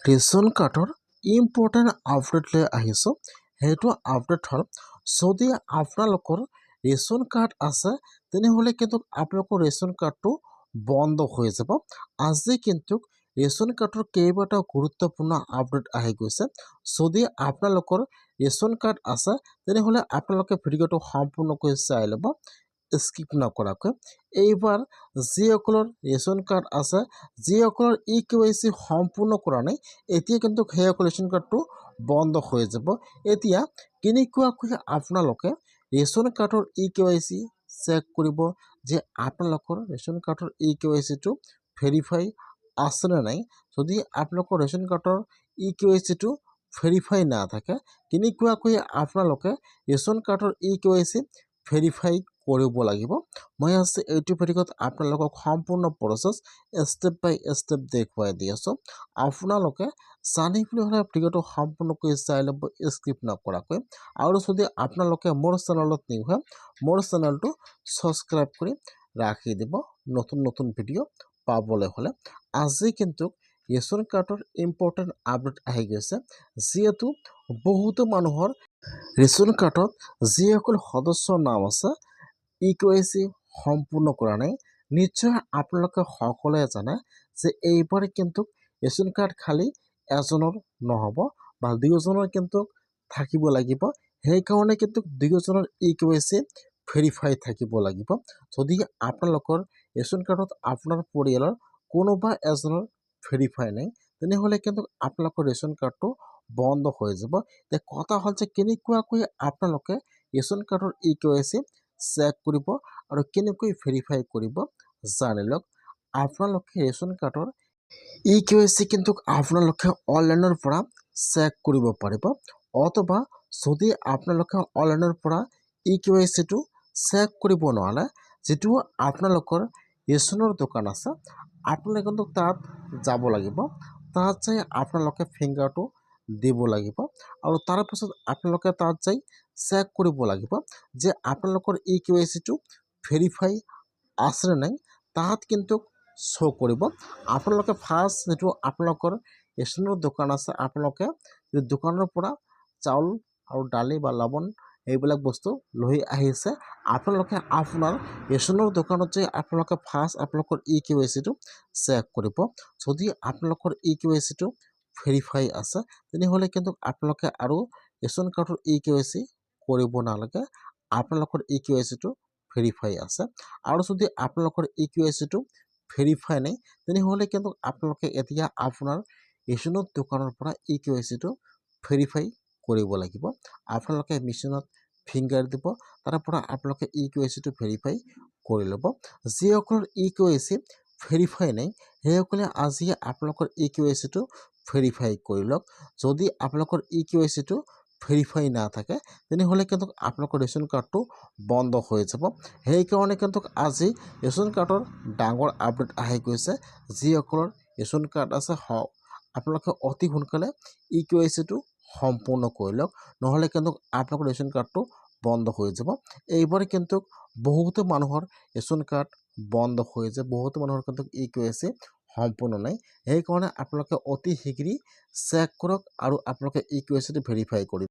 Ration কাৰ্ডৰ important update লৈ আহিছোঁ। সেইটো আপডেট হ'ল, যদি আপোনালোকৰ ৰেচন কাৰ্ড আছে তেনেহ'লে কিন্তু আপোনালোকৰ ৰেচন কাৰ্ডটো বন্ধ হৈ যাব। আজি কিন্তু ৰেচন কাৰ্ডৰ কেইবাটাও গুৰুত্বপূৰ্ণ আপডেট আহি গৈছে। যদি আপোনালোকৰ ৰেচন কাৰ্ড আছে তেনেহ'লে আপোনালোকে ভিডিঅ'টো সম্পূৰ্ণকৈ চাই ল'ব, স্কিপ নকৰাকৈ। এইবাৰ যিসকলৰ ৰেচন কাৰ্ড আছে, যিসকলৰ EKYC সম্পূৰ্ণ কৰা নাই, এতিয়া কিন্তু সেইসকলৰ ৰেচন কাৰ্ডটো বন্ধ হৈ যাব। এতিয়া কেনেকুৱাকৈ আপোনালোকে ৰেচন কাৰ্ডৰ EKYC চেক কৰিব যে আপোনালোকৰ ৰেচন কাৰ্ডৰ EKYCটো ভেৰিফাই আছেনে নাই। যদি আপোনালোকৰ ৰেচন কাৰ্ডৰ EKYCটো ভেৰিফাই নাথাকে, কেনেকুৱাকৈ আপোনালোকে ৰেচন কাৰ্ডৰ EKYC ভেৰিফাই কৰিব লাগিব। মই আজি এইটো ভিডিঅ'ত আপোনালোকক সম্পূৰ্ণ প্ৰচেছ ষ্টেপ বাই ষ্টেপ দেখুৱাই দি আছোঁ। আপোনালোকে জানিবলৈ হ'লে ভিডিঅ'টো সম্পূৰ্ণকৈ চাই ল'ব, স্কিপ নকৰাকৈ। আৰু যদি আপোনালোকে মোৰ চেনেলত নিউ হয়, মোৰ চেনেলটো ছাবস্ক্ৰাইব কৰি ৰাখি দিব নতুন নতুন ভিডিঅ' পাবলৈ হ'লে। আজি কিন্তু ৰেচন কাৰ্ডৰ ইম্পৰ্টেণ্ট আপডেট আহি গৈছে। যিহেতু বহুতো মানুহৰ ৰেচন কাৰ্ডত যিসকল সদস্যৰ নাম আছে EKYC সম্পূৰ্ণ কৰা নাই। নিশ্চয় আপোনালোকে সকলোৱে জানে যে এইবাৰ কিন্তু ৰেচন কাৰ্ড খালি এজনৰ নহ'ব বা দুজনৰ কিন্তু থাকিব লাগিব। সেইকাৰণে কিন্তু দুজনৰ EKYC ভেৰিফাই থাকিব লাগিব। যদি আপোনালোকৰ ৰেচন কাৰ্ডত আপোনাৰ পৰিয়ালৰ কোনোবা এজনৰ ভেৰিফাই নাই, তেনেহ'লে কিন্তু আপোনালোকৰ ৰেচন কাৰ্ডটো বন্ধ হৈ যাব। এতিয়া কথা হ'ল যে কেনেকুৱাকৈ আপোনালোকে ৰেচন কাৰ্ডৰ EKYC চেক কৰিব আৰু কেনেকৈ ভেৰিফাই কৰিব জানি লওক। আপোনালোকে ৰেচন কাৰ্ডৰ EKYC কিন্তু আপোনালোকে অনলাইনৰ পৰা চেক কৰিব পাৰিব, অথবা যদি আপোনালোকে অনলাইনৰ পৰা EKYCটো চেক কৰিব নোৱাৰে, যিটো আপোনালোকৰ ৰেচনৰ দোকান আছে, আপোনালোকে কিন্তু তাত যাব লাগিব। তাত যাই আপোনালোকে ফিংগাৰটো দিব লাগিব আৰু তাৰপাছত আপোনালোকে তাত যাই চেক কৰিব লাগিব যে আপোনালোকৰ EKYCটো ভেৰিফাই আছেনে নাই। তাত কিন্তু শ্ব' কৰিব। আপোনালোকে ফাৰ্ষ্ট যিটো আপোনালোকৰ ৰেচনৰ দোকান আছে, আপোনালোকে দোকানৰ পৰা চাউল আৰু দালি বা লৱণ এইবিলাক বস্তু লৈ আহিছে, আপোনালোকে আপোনাৰ ৰেচনৰ দোকানত যাই আপোনালোকে ফাৰ্ষ্ট আপোনালোকৰ EKYCটো চেক কৰিব। যদি আপোনালোকৰ EKYCটো ভেৰিফাই আছে, তেনেহ'লে কিন্তু আপোনালোকে আৰু ৰেচন কাৰ্ডৰ EKYC কৰিব নালাগে। আপোনালোকৰ EKYCটো ভেৰিফাই আছে। আৰু যদি আপোনালোকৰ EKYCটো ভেৰিফাই নাই, তেনেহ'লে কিন্তু আপোনালোকে এতিয়া আপোনাৰ ৰেচনৰ দোকানৰ পৰা EKYCটো ভেৰিফাই কৰিব লাগিব। আপোনালোকে মেচিনত ফিংগাৰ দিব, তাৰ পৰা আপোনালোকে EKYCটো ভেৰিফাই কৰি ল'ব। যিসকলৰ EKYC ভেৰিফাই নাই, সেইসকলে আজি আপোনালোকৰ EKYCটো ভেৰিফাই কৰি লওক। যদি আপোনালোকৰ EKYCটো ভেৰিফাই নাথাকে, তেনেহ'লে কিন্তু আপোনালোকৰ ৰেচন কাৰ্ডটো বন্ধ হৈ যাব। সেইকাৰণে কিন্তু আজি ৰেচন কাৰ্ডৰ ডাঙৰ আপডেট আহি গৈছে। যিসকলৰ ৰেচন কাৰ্ড আছে, আপোনালোকে অতি সোনকালে EKYCটো সম্পূৰ্ণ কৰি লওক, নহ'লে কিন্তু আপোনালোকৰ ৰেচন কাৰ্ডটো বন্ধ হৈ যাব। এইবাৰ কিন্তু বহুতো মানুহৰ ৰেচন কাৰ্ড বন্ধ হৈ যায়, বহুতো মানুহৰ কিন্তু EKYC সম্পূৰ্ণ নাই। সেইকাৰণে আপোনালোকে অতি শীঘ্ৰেই চেক কৰক আৰু আপোনালোকে EKYCটো ভেৰিফাই কৰিব।